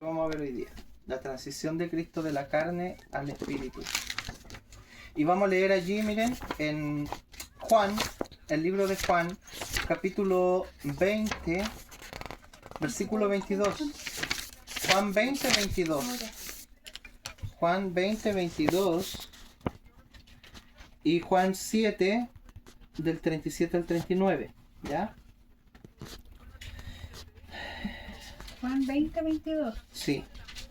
Vamos a ver hoy día la transición de Cristo de la carne al Espíritu. Y vamos a leer allí, miren, en Juan, el libro de Juan, capítulo 20, versículo 22. Juan 20, 22. Juan 20, 22 y Juan 7, del 37 al 39, ¿ya? Juan 20, 22. Sí,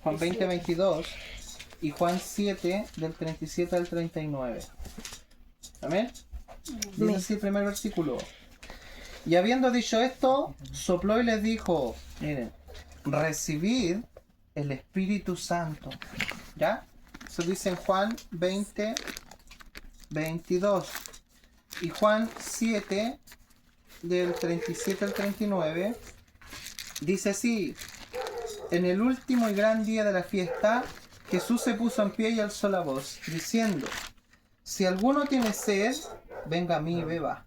Juan 20, 22 y Juan 7, del 37 al 39. Amén. Dice así el primer versículo. Y habiendo dicho esto, sopló y les dijo, miren, recibid el Espíritu Santo. ¿Ya? Eso dice en Juan 20, 22. Y Juan 7, del 37 al 39, dice así: en el último y gran día de la fiesta, Jesús se puso en pie y alzó la voz, diciendo, si alguno tiene sed, venga a mí y beba.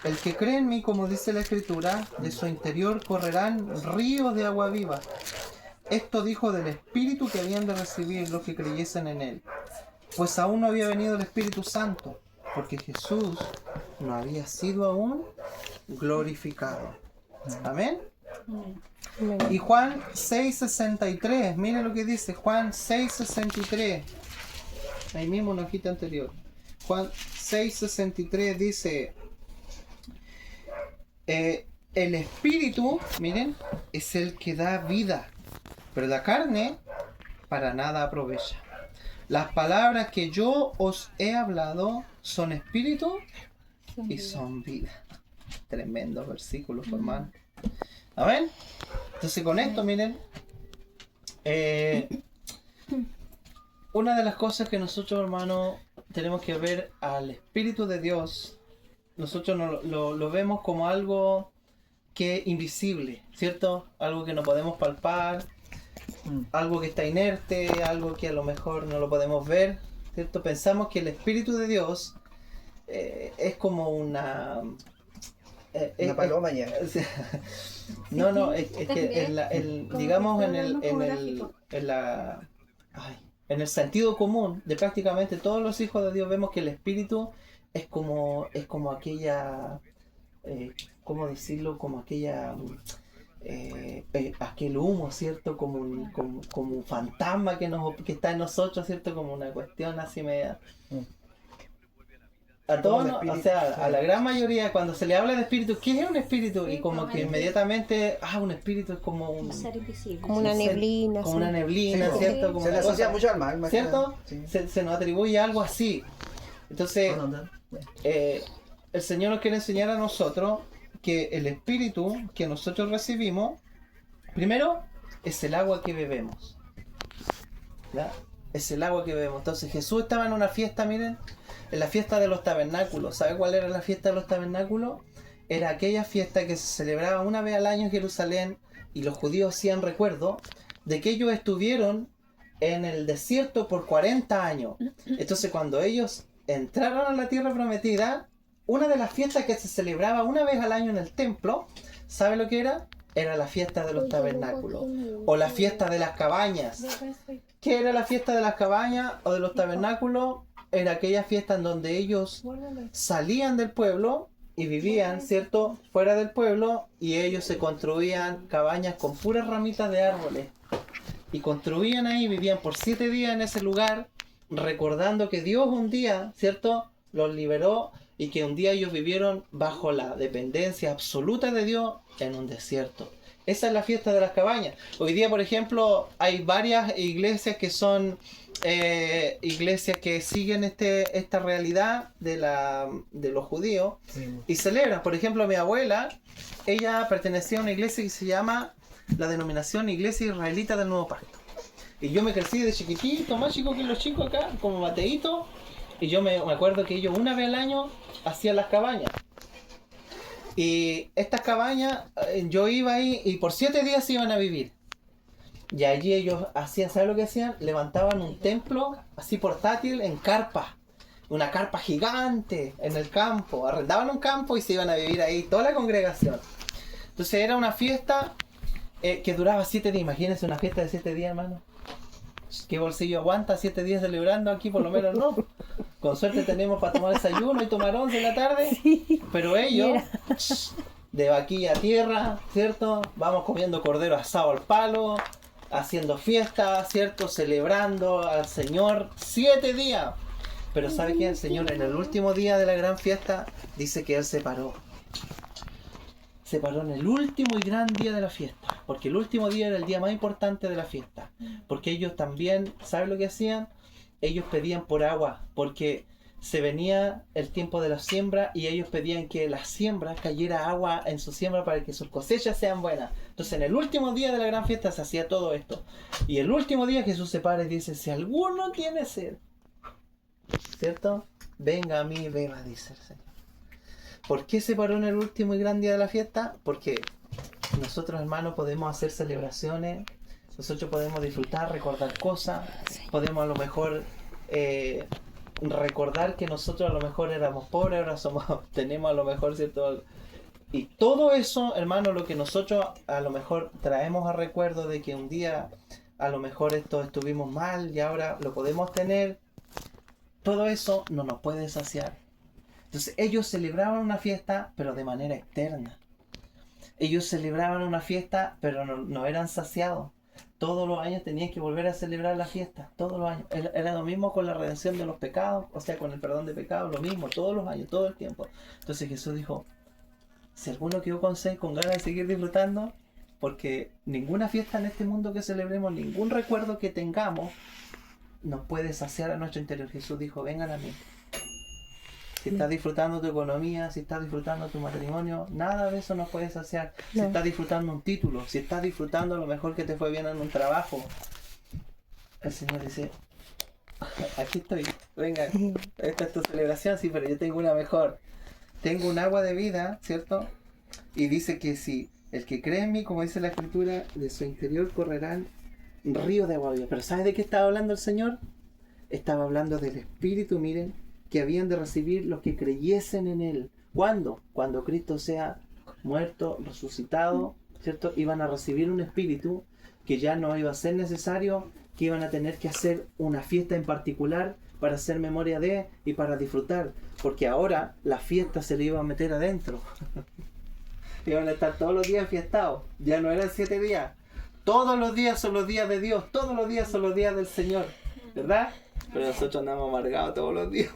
El que cree en mí, como dice la Escritura, de su interior correrán ríos de agua viva. Esto dijo del Espíritu que habían de recibir los que creyesen en él. Pues aún no había venido el Espíritu Santo, porque Jesús no había sido aún glorificado. Amén. Y Juan 6:63, miren lo que dice Juan 6:63. Ahí mismo una hojita anterior. Juan 6:63 dice, el Espíritu, miren, es el que da vida, pero la carne para nada aprovecha. Las palabras que yo os he hablado son espíritu y son vida. Tremendo versículo, hermano. Amén. Entonces con esto, miren, una de las cosas que nosotros, hermanos, tenemos que ver al Espíritu de Dios, nosotros lo vemos como algo que es invisible, ¿cierto? Algo que no podemos palpar, algo que está inerte, algo que a lo mejor no lo podemos ver, ¿cierto? Pensamos que el Espíritu de Dios es como una paloma ya. No, es que digamos en el sentido común de prácticamente todos los hijos de Dios vemos que el Espíritu es como aquella, ¿cómo decirlo? Como aquella, aquel humo, ¿cierto? Como un fantasma que está en nosotros, ¿cierto? Como una cuestión así media. A todos, o sea, a la gran mayoría, cuando se le habla de espíritu, ¿qué es un espíritu? Sí, y como que inmediatamente, un espíritu es como un ser invisible. Como una neblina. Como una neblina, sí, ¿cierto? Sí. Como se le asocia mucho al mal, ¿cierto? Sí. Se nos atribuye algo así. Entonces, el Señor nos quiere enseñar a nosotros que el espíritu que nosotros recibimos, primero, es el agua que bebemos. ¿Ya? Es el agua que bebemos. Entonces, Jesús estaba en una fiesta, miren, en la fiesta de los tabernáculos. ¿Sabe cuál era la fiesta de los tabernáculos? Era aquella fiesta que se celebraba una vez al año en Jerusalén y los judíos hacían recuerdo de que ellos estuvieron en el desierto por 40 años. Entonces cuando ellos entraron a la tierra prometida, una de las fiestas que se celebraba una vez al año en el templo, ¿sabe lo que era? Era la fiesta de los tabernáculos o la fiesta de las cabañas. ¿Qué era la fiesta de las cabañas o de los tabernáculos? Era aquella fiesta en donde ellos salían del pueblo y vivían, ¿cierto?, fuera del pueblo, y ellos se construían cabañas con puras ramitas de árboles y construían ahí, vivían por 7 días en ese lugar, recordando que Dios un día, ¿cierto?, los liberó y que un día ellos vivieron bajo la dependencia absoluta de Dios en un desierto. Esa es la fiesta de las cabañas. Hoy día, por ejemplo, hay varias iglesias que son iglesias que siguen esta realidad de los judíos y celebran. Por ejemplo, mi abuela, ella pertenecía a una iglesia que se llama la denominación Iglesia Israelita del Nuevo Pacto. Y yo me crecí de chiquitito, más chico que los chicos acá, como Mateito, y yo me acuerdo que ellos una vez al año hacían las cabañas. Y estas cabañas, yo iba ahí y por 7 días iban a vivir. Y allí ellos hacían, ¿sabes lo que hacían? Levantaban un templo así portátil en carpa. Una carpa gigante en el campo. Arrendaban un campo y se iban a vivir ahí toda la congregación. Entonces era una fiesta que duraba 7 días. Imagínense una fiesta de 7 días, hermano. ¿Qué bolsillo aguanta 7 días celebrando? Aquí por lo menos no. Con suerte tenemos para tomar desayuno y tomar 11 en la tarde. Sí. Pero ellos, de vaquilla a tierra, ¿cierto? Vamos comiendo cordero asado al palo, haciendo fiestas, ¿cierto? Celebrando al Señor 7 días. Pero ¿sabe qué? El Señor en el último día de la gran fiesta dice que Él se paró. Se paró en el último y gran día de la fiesta. Porque el último día era el día más importante de la fiesta. Porque ellos también, ¿saben lo que hacían? Ellos pedían por agua. Porque se venía el tiempo de la siembra y ellos pedían que la siembra cayera agua en su siembra para que sus cosechas sean buenas. Entonces en el último día de la gran fiesta se hacía todo esto. Y el último día Jesús se para y dice, si alguno tiene sed, ¿cierto? Venga a mí y beba, dice el Señor. ¿Por qué se paró en el último y gran día de la fiesta? Porque nosotros, hermanos, podemos hacer celebraciones, nosotros podemos disfrutar, recordar cosas, podemos a lo mejor recordar que nosotros a lo mejor éramos pobres, ahora tenemos a lo mejor, ¿cierto? Y todo eso, hermano, lo que nosotros a lo mejor traemos a recuerdo de que un día a lo mejor estuvimos mal y ahora lo podemos tener, todo eso no nos puede saciar. Entonces ellos celebraban una fiesta, pero de manera externa. Ellos celebraban una fiesta, pero no eran saciados. Todos los años tenían que volver a celebrar la fiesta, todos los años. Era lo mismo con la redención de los pecados, o sea, con el perdón de pecados, lo mismo, todos los años, todo el tiempo. Entonces Jesús dijo, si alguno quedó con sed, con ganas de seguir disfrutando, porque ninguna fiesta en este mundo que celebremos, ningún recuerdo que tengamos, nos puede saciar a nuestro interior. Jesús dijo, vengan a mí. Si estás disfrutando tu economía, si estás disfrutando tu matrimonio, nada de eso nos puede saciar. Si estás disfrutando un título, si estás disfrutando a lo mejor que te fue bien en un trabajo, el Señor dice, aquí estoy, venga, esta es tu celebración, sí, pero yo tengo una mejor. Tengo un agua de vida, ¿cierto? Y dice que si el que cree en mí, como dice la Escritura, de su interior correrán ríos de agua viva. Pero ¿sabes de qué estaba hablando el Señor? Estaba hablando del Espíritu, miren, que habían de recibir los que creyesen en Él. ¿Cuándo? Cuando Cristo sea muerto, resucitado, ¿cierto? Iban a recibir un Espíritu que ya no iba a ser necesario, que iban a tener que hacer una fiesta en particular para hacer memoria de y para disfrutar, porque ahora la fiesta se le iba a meter adentro. Iban a estar todos los días fiestados, ya no eran 7 días. Todos los días son los días de Dios, todos los días son los días del Señor, ¿verdad? Pero nosotros andamos amargados todos los días.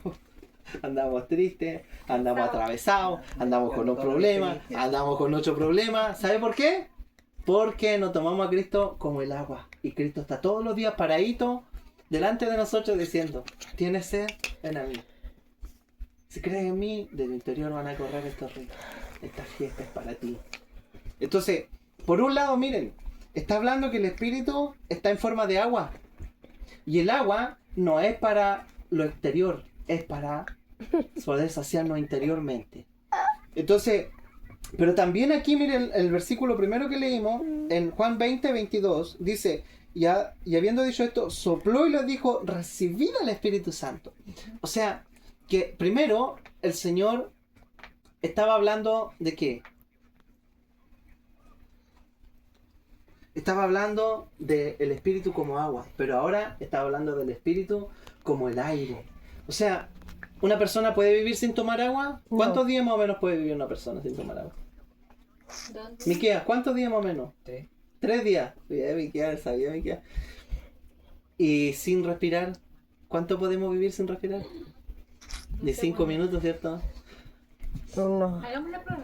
Andamos tristes, andamos atravesados, andamos con un problema, andamos con otro problema. ¿Sabe por qué? Porque nos tomamos a Cristo como el agua. Y Cristo está todos los días paradito delante de nosotros diciendo, ¿tienes sed? Ven a mí. Si crees en mí, del interior van a correr estos ríos. Esta fiesta es para ti. Entonces, por un lado, miren, está hablando que el Espíritu está en forma de agua. Y el agua no es para lo exterior, es para poder saciarnos interiormente. Entonces, pero también aquí miren el versículo primero que leímos, en Juan 20:22, dice, y habiendo dicho esto, sopló y les dijo, recibid al Espíritu Santo. O sea, que primero el Señor estaba hablando de ¿qué? Estaba hablando del Espíritu como agua, pero ahora estaba hablando del Espíritu como el aire. O sea, ¿una persona puede vivir sin tomar agua? ¿Cuántos días más o menos puede vivir una persona sin tomar agua? Miqueas, ¿cuántos días más o menos? 3 días. Miqueas, sabía Miqueas. Y sin respirar, ¿cuánto podemos vivir sin respirar? De 5 minutos, ¿cierto? No. Hagamos una prueba.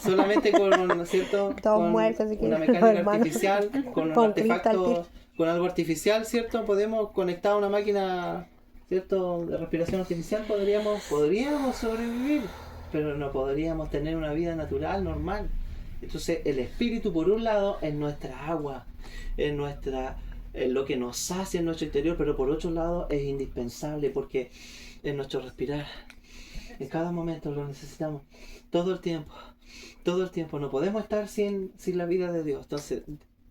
Solamente con, ¿cierto? Todos Con muertos, así que una mecánica hermano. artificial, con un Con artefacto, cristal. con algo artificial, ¿cierto? Podemos conectar una máquina, ¿cierto? De respiración artificial, podríamos sobrevivir, pero no podríamos tener una vida natural, normal. Entonces, el Espíritu, por un lado, es nuestra agua, es lo que nos sacia en nuestro interior, pero por otro lado, es indispensable porque es nuestro respirar. En cada momento lo necesitamos, todo el tiempo, no podemos estar sin la vida de Dios. Entonces,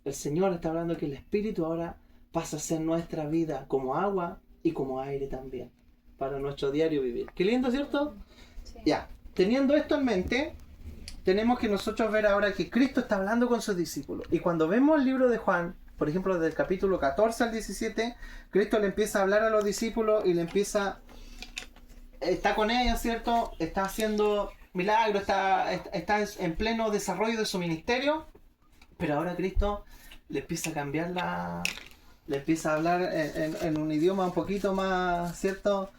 el Señor está hablando que el Espíritu ahora pasa a ser nuestra vida como agua y como aire también, para nuestro diario vivir. Qué lindo, ¿cierto? Sí. Ya, teniendo esto en mente, tenemos que nosotros ver ahora que Cristo está hablando con sus discípulos. Y cuando vemos el libro de Juan, por ejemplo, desde el capítulo 14 al 17, Cristo le empieza a hablar a los discípulos y le empieza... Está con ellos, ¿cierto? Está haciendo milagros, está en pleno desarrollo de su ministerio. Pero ahora Cristo le empieza a cambiar le empieza a hablar en un idioma un poquito más, ¿cierto?,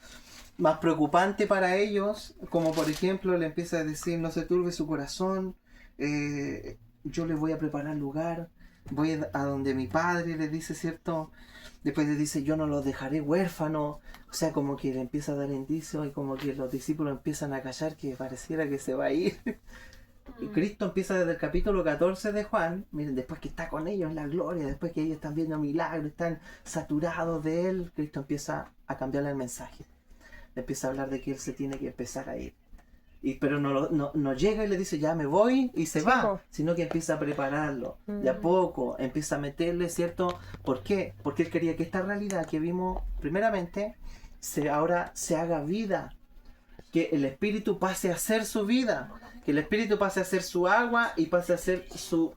más preocupante para ellos, como por ejemplo le empieza a decir: no se turbe su corazón, yo les voy a preparar lugar, voy a donde mi Padre, les dice, ¿cierto? Después les dice: yo no los dejaré huérfanos. O sea, como que le empieza a dar indicios y como que los discípulos empiezan a callar, que pareciera que se va a ir. Y Cristo empieza desde el capítulo 14 de Juan, miren, después que está con ellos en la gloria, después que ellos están viendo milagros, están saturados de Él, Cristo empieza a cambiarle el mensaje. Le empieza a hablar de que Él se tiene que empezar a ir. Pero no llega y le dice: ya me voy y se va, sino que empieza a prepararlo. De a poco empieza a meterle, ¿cierto? ¿Por qué? Porque Él quería que esta realidad que vimos primeramente ahora se haga vida. Que el Espíritu pase a ser su vida, que el Espíritu pase a ser su agua y pase a ser su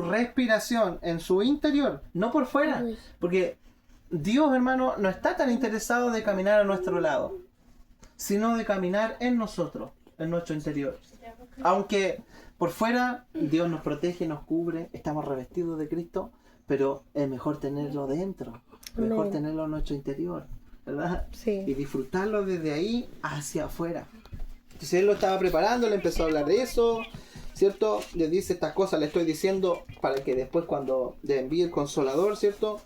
respiración en su interior, no por fuera, porque Dios, hermano, no está tan interesado de caminar a nuestro lado, sino de caminar en nosotros, en nuestro interior. Aunque por fuera Dios nos protege, nos cubre, estamos revestidos de Cristo, pero es mejor tenerlo dentro, mejor tenerlo en nuestro interior, ¿verdad? Sí. Y disfrutarlo desde ahí hacia afuera. Entonces Él lo estaba preparando, le empezó a hablar de eso, ¿cierto? Le dice: estas cosas le estoy diciendo para que después, cuando le envíe el Consolador, ¿cierto?,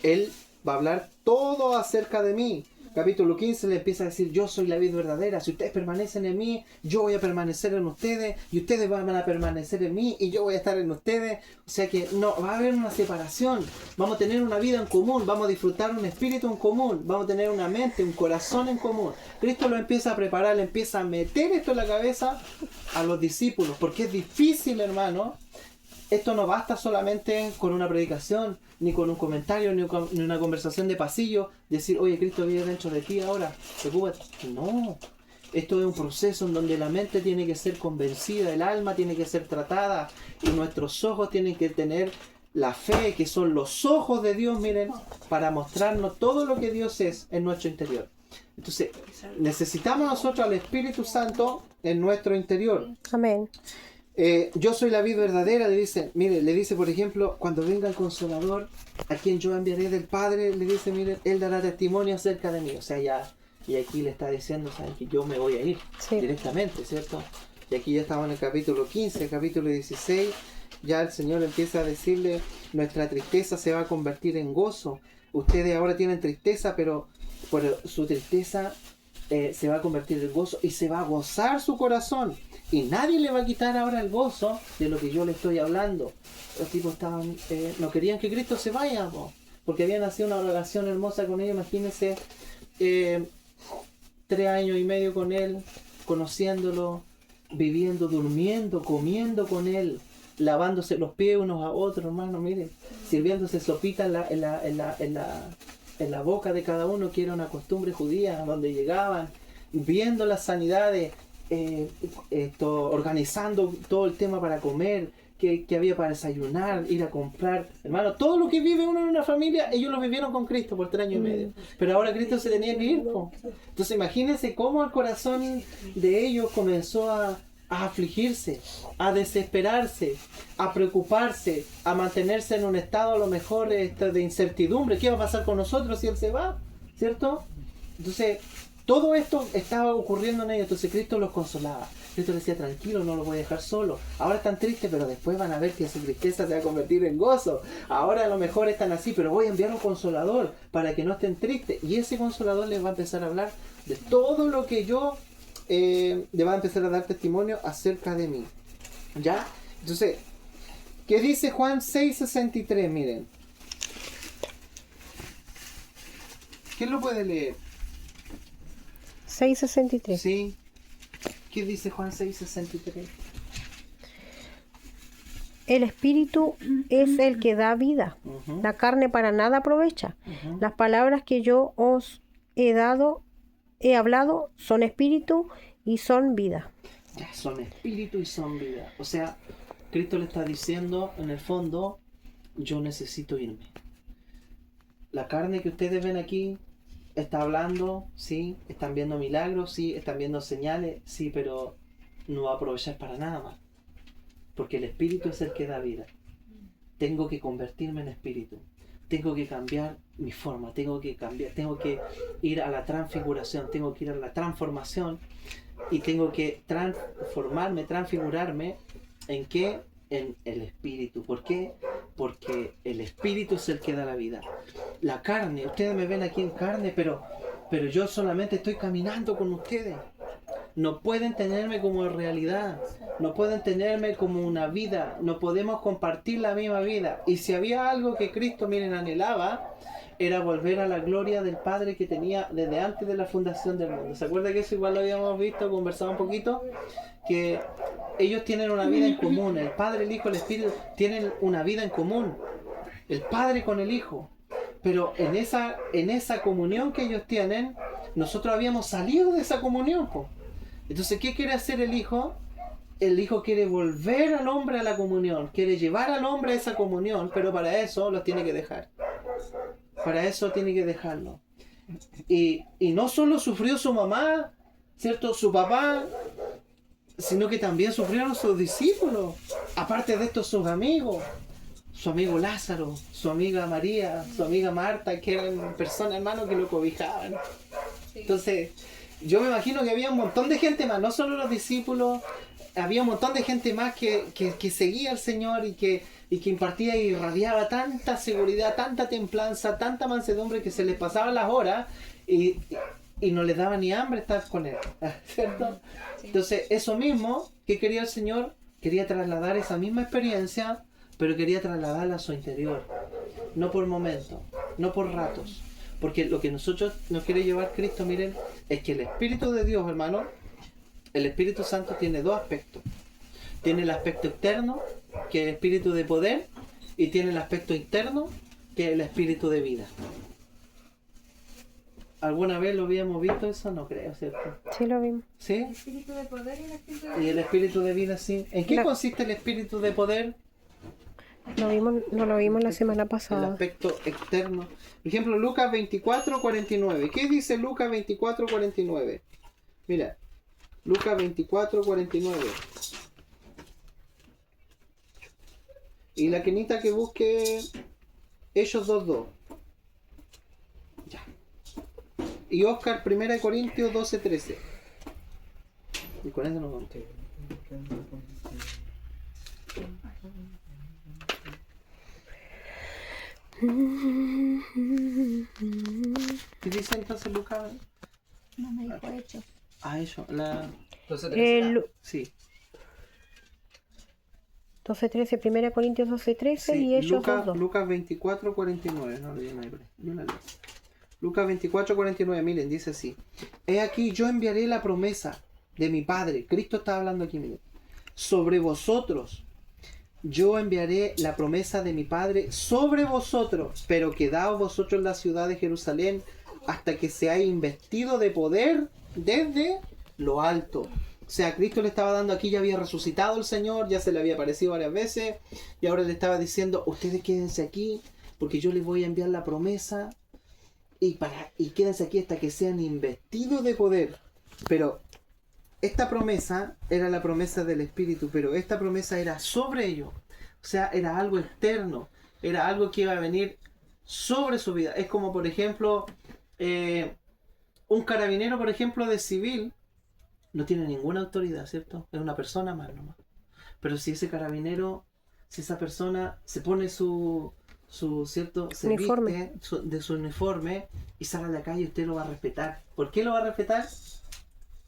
Él va a hablar todo acerca de mí. Capítulo 15 le empieza a decir: yo soy la vid verdadera, si ustedes permanecen en mí, yo voy a permanecer en ustedes, y ustedes van a permanecer en mí, y yo voy a estar en ustedes. O sea que no va a haber una separación, vamos a tener una vida en común, vamos a disfrutar un espíritu en común, vamos a tener una mente, un corazón en común. Cristo lo empieza a preparar, le empieza a meter esto en la cabeza a los discípulos, porque es difícil, hermano. Esto no basta solamente con una predicación, ni con un comentario, ni una conversación de pasillo, decir: oye, Cristo vive dentro de ti ahora, preocúpate. No, esto es un proceso en donde la mente tiene que ser convencida, el alma tiene que ser tratada, y nuestros ojos tienen que tener la fe, que son los ojos de Dios, miren, para mostrarnos todo lo que Dios es en nuestro interior. Entonces, necesitamos nosotros al Espíritu Santo en nuestro interior. Amén. Yo soy la vid verdadera, le dice, mire, le dice, por ejemplo, cuando venga el Consolador, a quien yo enviaré del Padre, le dice, mire, Él dará testimonio acerca de mí. O sea, ya, y aquí le está diciendo, ¿saben?, que yo me voy a ir directamente, ¿cierto? Y aquí ya estamos en el capítulo 15, el capítulo 16, ya el Señor empieza a decirle: nuestra tristeza se va a convertir en gozo. Ustedes ahora tienen tristeza, pero su tristeza se va a convertir en gozo, y se va a gozar su corazón. Y nadie le va a quitar ahora el gozo de lo que yo le estoy hablando. Los tipos estaban, no querían que Cristo se vaya, porque habían nacido una relación hermosa con Él. Imagínense, 3 años y medio con Él, conociéndolo, viviendo, durmiendo, comiendo con Él, lavándose los pies unos a otros, hermano, miren, sirviéndose sopita en la boca de cada uno, que era una costumbre judía, donde llegaban, viendo las sanidades, organizando todo el tema para comer, que había para desayunar, ir a comprar. Hermano, todo lo que vive uno en una familia, ellos lo vivieron con Cristo por 3 años y medio. Pero ahora Cristo se tenía que ir, po. Entonces imagínense cómo el corazón de ellos comenzó a afligirse, a desesperarse, a preocuparse, a mantenerse en un estado a lo mejor de incertidumbre. ¿Qué va a pasar con nosotros si Él se va? ¿Cierto? Entonces, todo esto estaba ocurriendo en ellos. Entonces Cristo los consolaba. Cristo les decía: tranquilo, no los voy a dejar solos. Ahora están tristes, pero después van a ver que su tristeza se va a convertir en gozo. Ahora a lo mejor están así, pero voy a enviar un consolador para que no estén tristes. Y ese consolador les va a empezar a hablar de todo lo que yo le va a empezar a dar testimonio acerca de mí. ¿Ya? Entonces, ¿qué dice Juan 6:63? Miren. ¿Quién lo puede leer? 6:63. Sí. ¿Qué dice Juan 6:63? El espíritu es el que da vida. La carne para nada aprovecha. Las palabras que yo os he hablado son espíritu y son vida. Ya, son espíritu y son vida. O sea, Cristo le está diciendo, en el fondo, yo necesito irme. La carne que ustedes ven aquí está hablando, sí, están viendo milagros, sí, están viendo señales, sí, pero no va a aprovechar para nada más. Porque el espíritu es el que da vida. Tengo que convertirme en espíritu. Tengo que cambiar mi forma, tengo que ir a la transfiguración, tengo que ir a la transformación y tengo que transfigurarme ¿en qué? En el espíritu. ¿Por qué? Porque el espíritu es el que da la vida. La carne, ustedes me ven aquí en carne, pero yo solamente estoy caminando con ustedes. No pueden tenerme como realidad, no pueden tenerme como una vida, no podemos compartir la misma vida. Y si había algo que Cristo, miren, anhelaba, era volver a la gloria del Padre que tenía desde antes de la fundación del mundo. ¿Se acuerda que eso igual lo habíamos visto, conversado un poquito? Que ellos tienen una vida en común, el Padre, el Hijo, el Espíritu tienen una vida en común, el Padre con el Hijo. Pero en esa comunión que ellos tienen, nosotros habíamos salido de esa comunión, po. Entonces, ¿qué quiere hacer el Hijo? El Hijo quiere volver al hombre a la comunión, quiere llevar al hombre a esa comunión, pero para eso los tiene que dejar. Para eso tiene que dejarlo. Y no solo sufrió su mamá, ¿cierto? Su papá, sino que también sufrieron sus discípulos. Aparte de esto, sus amigos. Su amigo Lázaro, su amiga María, su amiga Marta, que eran personas, hermanos, que lo cobijaban. Entonces, yo me imagino que había un montón de gente más, no solo los discípulos, había un montón de gente más que seguía al Señor y que impartía y irradiaba tanta seguridad, tanta templanza, tanta mansedumbre que se les pasaban las horas y no les daba ni hambre estar con Él, ¿cierto? Entonces, eso mismo que quería el Señor, quería trasladar esa misma experiencia, pero quería trasladarla a su interior, no por momentos, no por ratos. Porque lo que nosotros nos quiere llevar Cristo, miren, es que el Espíritu de Dios, hermano, el Espíritu Santo tiene dos aspectos. Tiene el aspecto externo, que es el espíritu de poder, y tiene el aspecto interno, que es el espíritu de vida. ¿Alguna vez lo habíamos visto eso? No creo, ¿cierto? Sí, lo vimos. ¿Sí? El espíritu de poder y el espíritu de vida. Y el espíritu de vida, sí. ¿En qué consiste el espíritu de poder? No lo vimos la semana El pasada. aspecto externo. Por ejemplo, Lucas 24:49. ¿Qué dice Lucas 24:49? Mira, Lucas 24:49. Y la quenita que busque ellos 2:2. Ya. Y Oscar 1 Corintios 12:13. Y con eso nos vamos. ¿Qué dice entonces Lucas? No me dijo hechos. Ah, eso, la... Sí. 12:13, 1 Corintios 12:13 Sí, y ellos Lucas 2:2. 24:49, no lo leí ahí, yo la leo. Lucas 24:49, miren, dice así: He aquí yo enviaré la promesa de mi Padre. Cristo está hablando aquí, miren. Sobre vosotros. Yo enviaré la promesa de mi Padre sobre vosotros, pero quedaos vosotros en la ciudad de Jerusalén hasta que seáis investidos de poder desde lo alto. O sea, Cristo le estaba dando aquí, ya había resucitado el Señor, ya se le había aparecido varias veces, y ahora le estaba diciendo, ustedes quédense aquí, porque yo les voy a enviar la promesa, y quédense aquí hasta que sean investidos de poder. Pero esta promesa era la promesa del Espíritu, pero esta promesa era sobre ellos. O sea, era algo externo, era algo que iba a venir sobre su vida. Es como, por ejemplo, un carabinero, por ejemplo, de civil, no tiene ninguna autoridad, ¿cierto? Es una persona más nomás. Pero si ese carabinero, si esa persona se pone su ¿cierto? Se uniforme. viste de su uniforme y sale a la calle, usted lo va a respetar. ¿Por qué lo va a respetar?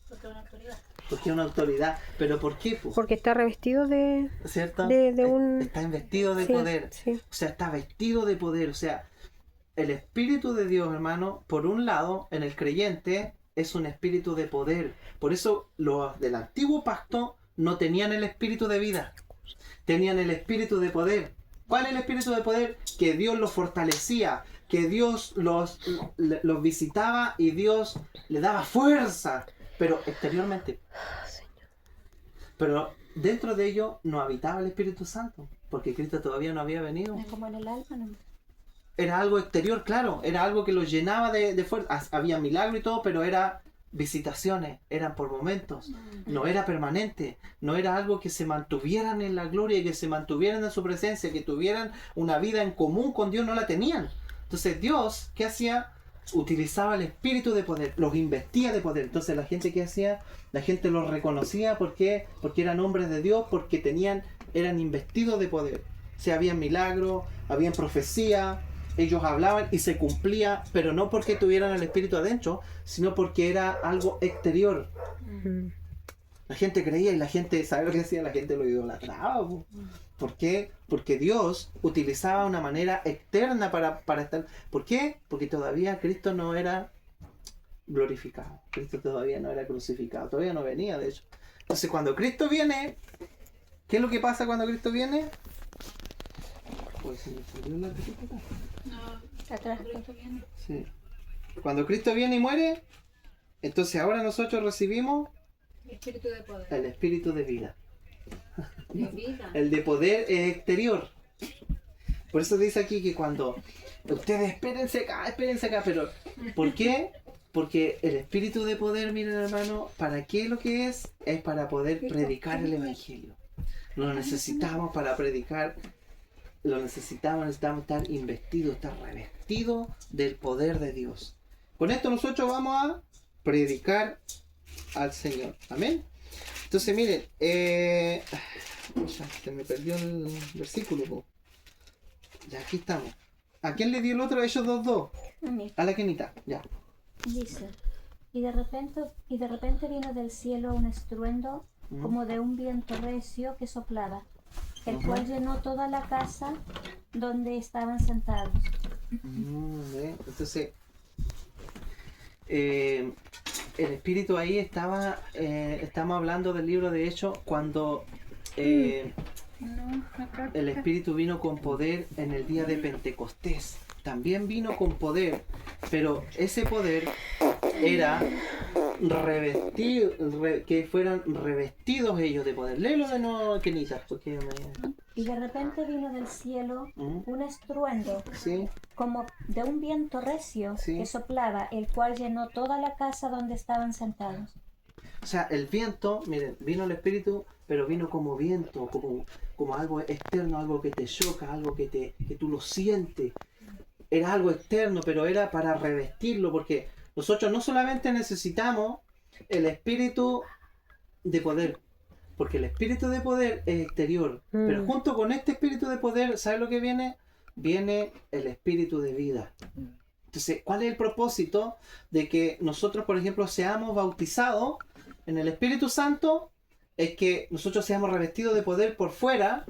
Porque es una autoridad. Porque es una autoridad. ¿Pero por qué? Porque está revestido de... ¿Cierto? de un... Está investido de Sí, poder. sí. O sea, está vestido de poder. O sea, el Espíritu de Dios, hermano, por un lado, en el creyente, es un espíritu de poder. Por eso los del antiguo pacto no tenían el espíritu de vida. Tenían el espíritu de poder. ¿Cuál es el espíritu de poder? Que Dios los fortalecía, que Dios los visitaba y Dios le daba fuerza pero exteriormente. Pero dentro de ello no habitaba el Espíritu Santo, porque Cristo todavía no había venido. Es como en el alma, ¿no? Era algo exterior, claro, era algo que lo llenaba de fuerza. Había milagro y todo, pero era visitaciones, eran por momentos, no era permanente, no era algo que se mantuvieran en la gloria y que se mantuvieran en su presencia, que tuvieran una vida en común con Dios, no la tenían. Entonces Dios, ¿qué hacía? Utilizaba el espíritu de poder, los investia de poder. Entonces la gente, ¿qué hacía? La gente los reconocía porque eran hombres de Dios, porque eran investidos de poder. O sea, había milagros, había profecía, ellos hablaban y se cumplía, pero no porque tuvieran el espíritu adentro, sino porque era algo exterior. La gente creía y la gente, ¿sabe lo que decía? La gente lo idolatraba. ¿Por qué? Porque Dios utilizaba una manera externa para estar. ¿Por qué? Porque todavía Cristo no era glorificado. Cristo todavía no era crucificado. Todavía no venía, de hecho. Entonces, cuando Cristo viene, ¿qué es lo que pasa cuando Cristo viene? Pues se me salió la tarjeta. No, atrás, Cristo viene. Sí. Cuando Cristo viene y muere, entonces ahora nosotros recibimos Espíritu de poder. el espíritu de vida. De vida. El de poder es exterior. Por eso dice aquí que cuando ustedes espérense acá, pero ¿por qué? Porque el espíritu de poder, miren hermano, ¿para qué lo que es? Es para poder predicar el evangelio. Lo necesitamos para predicar, necesitamos estar investidos, estar revestidos del poder de Dios. Con esto nosotros vamos a predicar al Señor. Amén. Entonces miren, ya, se me perdió el versículo. Po. Ya, aquí estamos. ¿A quién le dio el otro? Ellos dos. A mí. A la Kenita, ya. Dice, y de repente vino del cielo un estruendo como de un viento recio que soplaba, el cual llenó toda la casa donde estaban sentados. Entonces, el espíritu ahí estamos hablando del libro de Hechos cuando el espíritu vino con poder en el día de Pentecostés. También vino con poder, pero ese poder era que fueran revestidos ellos de poder. Léelo de nuevo, Kenita, porque Y de repente vino del cielo un estruendo ¿sí? como de un viento recio Sí. que soplaba, el cual llenó toda la casa donde estaban sentados. O sea, el viento, miren, vino el espíritu, pero vino como viento, como algo externo, algo que te choca, algo que tú lo sientes. Era algo externo, pero era para revestirlo, porque nosotros no solamente necesitamos el espíritu de poder, porque el espíritu de poder es exterior, pero junto con este espíritu de poder, ¿sabes lo que viene? Viene el espíritu de vida. Entonces, ¿cuál es el propósito de que nosotros, por ejemplo, seamos bautizados en el Espíritu Santo? Es que nosotros seamos revestidos de poder por fuera,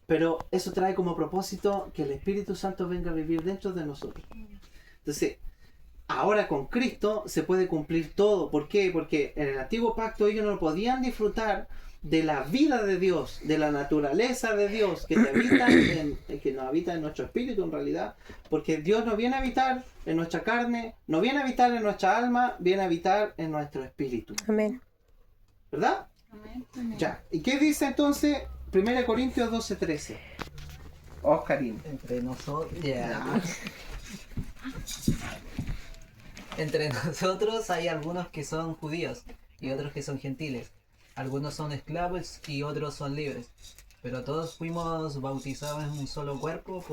pero eso trae como propósito que el Espíritu Santo venga a vivir dentro de nosotros. Entonces, ahora con Cristo se puede cumplir todo. ¿Por qué? Porque en el antiguo pacto ellos no podían disfrutar de la vida de Dios, de la naturaleza de Dios que nos habita en nuestro espíritu en realidad, porque Dios no viene a habitar en nuestra carne, no viene a habitar en nuestra alma, viene a habitar en nuestro espíritu. Amén. ¿Verdad? Amén. Ya. ¿Y qué dice entonces 1 Corintios 12:13? Oscarín. Entre nosotros. Entre nosotros hay algunos que son judíos y otros que son gentiles. Algunos son esclavos y otros son libres. Pero todos fuimos bautizados en un solo cuerpo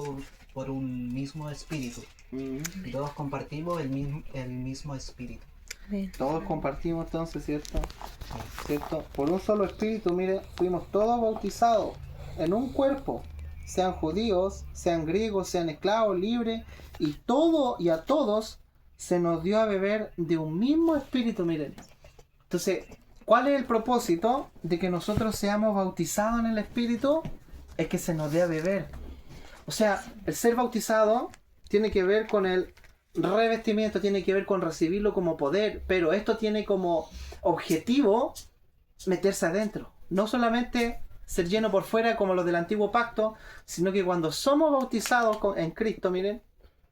por un mismo espíritu. Y todos compartimos el mismo espíritu. Amén. Todos compartimos entonces, ¿cierto? ¿Cierto? Por un solo espíritu, mire, fuimos todos bautizados en un cuerpo. Sean judíos, sean griegos, sean esclavos, libres. Y a todos se nos dio a beber de un mismo espíritu, miren. Entonces, ¿cuál es el propósito de que nosotros seamos bautizados en el espíritu? Es que se nos dé a beber. O sea, el ser bautizado tiene que ver con el revestimiento, tiene que ver con recibirlo como poder, pero esto tiene como objetivo meterse adentro. No solamente ser lleno por fuera como los del antiguo pacto, sino que cuando somos bautizados en Cristo, miren,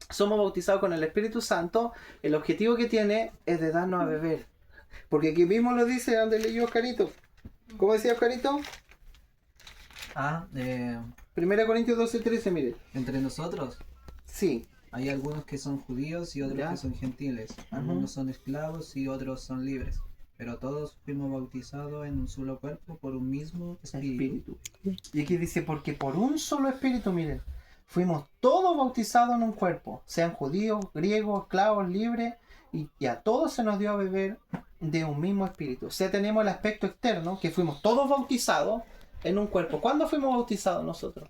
somos bautizados con el Espíritu Santo, el objetivo que tiene es de darnos a beber Porque aquí mismo lo dice donde leyó Oscarito. ¿Cómo decía Oscarito? 1 Corintios 12:13, mire. Entre nosotros Sí. hay algunos que son judíos y otros Ya. que son gentiles. Algunos son esclavos y otros son libres. Pero todos fuimos bautizados en un solo cuerpo por un mismo espíritu. Y aquí dice, porque por un solo espíritu, miren, fuimos todos bautizados en un cuerpo, sean judíos, griegos, esclavos, libres, y a todos se nos dio a beber de un mismo espíritu. O sea, tenemos el aspecto externo, que fuimos todos bautizados en un cuerpo. ¿Cuándo fuimos bautizados nosotros?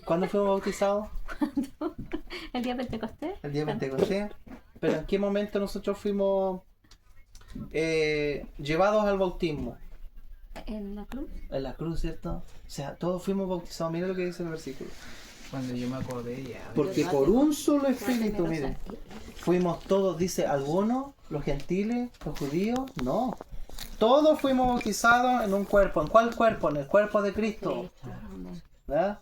¿Cuándo fuimos bautizados? El día Pentecostés. El día de Pentecostés. Pero ¿en qué momento nosotros fuimos llevados al bautismo? En la cruz. En la cruz, ¿cierto? O sea, todos fuimos bautizados. Mira lo que dice el versículo. Cuando yo me acordé ya. Porque por un solo espíritu, miren, fuimos todos, dice, algunos, los gentiles, los judíos, no. Todos fuimos bautizados en un cuerpo. ¿En cuál cuerpo? En el cuerpo de Cristo. ¿Verdad?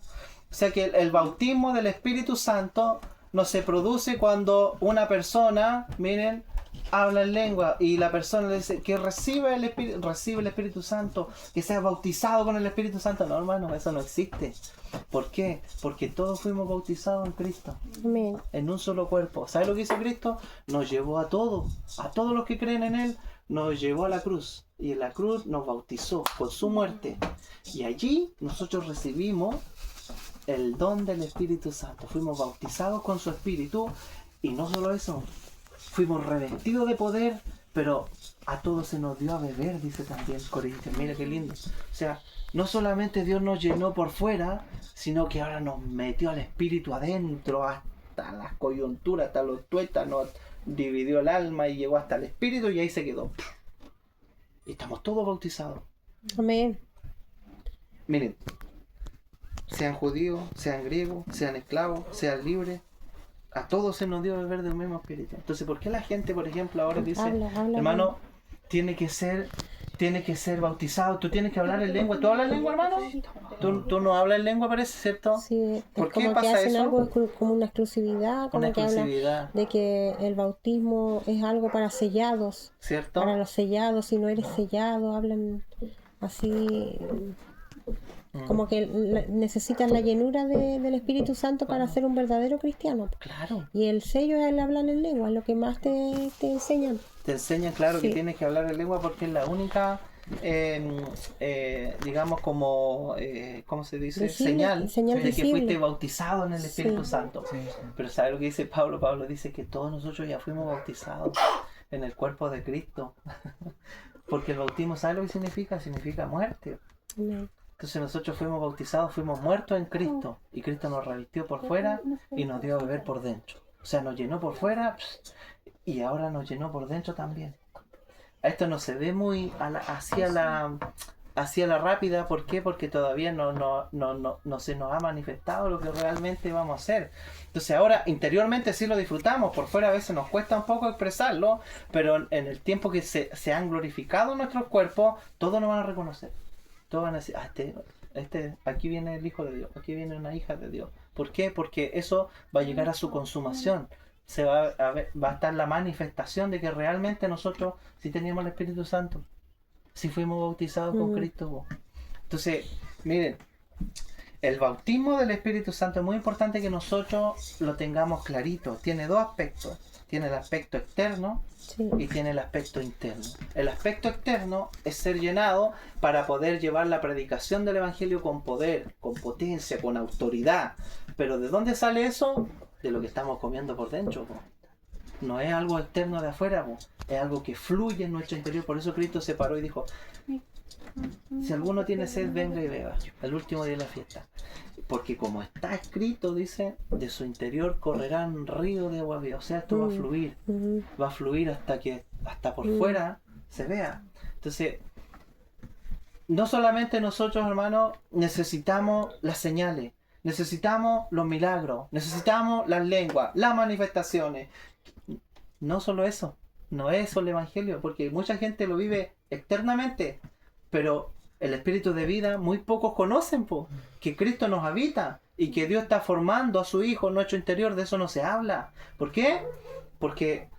O sea que el bautismo del Espíritu Santo no se produce cuando una persona, miren, habla en lengua y la persona le dice que recibe el Espíritu Santo, que sea bautizado con el Espíritu Santo. No, hermano, eso no existe. ¿Por qué? Porque todos fuimos bautizados en Cristo, Amén. en un solo cuerpo. ¿Sabes lo que hizo Cristo? Nos llevó a todos los que creen en Él, nos llevó a la cruz. Y en la cruz nos bautizó con su muerte. Y allí nosotros recibimos el don del Espíritu Santo. Fuimos bautizados con su Espíritu. Y no solo eso, fuimos revestidos de poder, pero a todos se nos dio a beber, dice también Corintios. Mira qué lindo. O sea, no solamente Dios nos llenó por fuera, sino que ahora nos metió al Espíritu adentro, hasta las coyunturas, hasta los tuétanos, dividió el alma y llegó hasta el Espíritu y ahí se quedó. Y estamos todos bautizados. Amén. Miren, sean judíos, sean griegos, sean esclavos, sean libres, a todos se nos dio a beber del mismo espíritu. Entonces, ¿por qué la gente, por ejemplo, ahora dice, Habla, hermano, tiene que ser bautizado, tú tienes que hablar en lengua? ¿Tú hablas lengua, hermano? ¿Tú no hablas en lengua, parece, cierto? Sí, ¿Por es qué como que pasa hacen eso? algo como una exclusividad, como Una que hablan exclusividad, de que el bautismo es algo para sellados, ¿cierto? para los sellados. Si no eres sellado, hablan así, como que necesitan la llenura del Espíritu Santo para ser un verdadero cristiano. Claro. Y el sello es el hablar en lengua, es lo que más te enseñan. Te enseñan, claro, Sí. que tienes que hablar en lengua porque es la única, digamos, como, ¿cómo se dice? Visible, señal de que visible. fuiste bautizado en el Espíritu Sí. Santo. Sí, sí. Pero ¿sabes lo que dice Pablo? Pablo dice que todos nosotros ya fuimos bautizados en el cuerpo de Cristo. Porque el bautismo, ¿sabes lo que significa? Significa muerte. Amén. Entonces nosotros fuimos bautizados, fuimos muertos en Cristo. Y Cristo nos revistió por fuera y nos dio a beber por dentro. O sea, nos llenó por fuera y ahora nos llenó por dentro también. Esto no se ve muy hacia la rápida. ¿Por qué? Porque todavía no se nos ha manifestado lo que realmente vamos a hacer. Entonces ahora interiormente sí lo disfrutamos, por fuera a veces nos cuesta un poco expresarlo, pero en el tiempo que se han glorificado nuestros cuerpos, todos nos van a reconocer. Todos van a decir, aquí viene el Hijo de Dios, aquí viene una hija de Dios. ¿Por qué? Porque eso va a llegar a su consumación. Va a estar la manifestación de que realmente nosotros sí teníamos el Espíritu Santo, sí fuimos bautizados con Cristo. Entonces, miren, el bautismo del Espíritu Santo es muy importante que nosotros lo tengamos clarito. Tiene dos aspectos. Tiene el aspecto externo Sí. y tiene el aspecto interno. El aspecto externo es ser llenado para poder llevar la predicación del Evangelio con poder, con potencia, con autoridad. Pero ¿de dónde sale eso? De lo que estamos comiendo por dentro. No es algo externo de afuera, es algo que fluye en nuestro interior. Por eso Cristo se paró y dijo, si alguno tiene sed, venga y beba, el último día de la fiesta. Porque como está escrito, dice, de su interior correrán ríos de agua viva. O sea, esto va a fluir. Va a fluir hasta por fuera se vea. Entonces, no solamente nosotros, hermanos, necesitamos las señales, necesitamos los milagros, necesitamos las lenguas, las manifestaciones. No solo eso, no es eso el Evangelio, porque mucha gente lo vive externamente, pero el espíritu de vida muy pocos conocen, que Cristo nos habita, y que Dios está formando a su Hijo en nuestro interior, de eso no se habla. ¿Por qué? Porque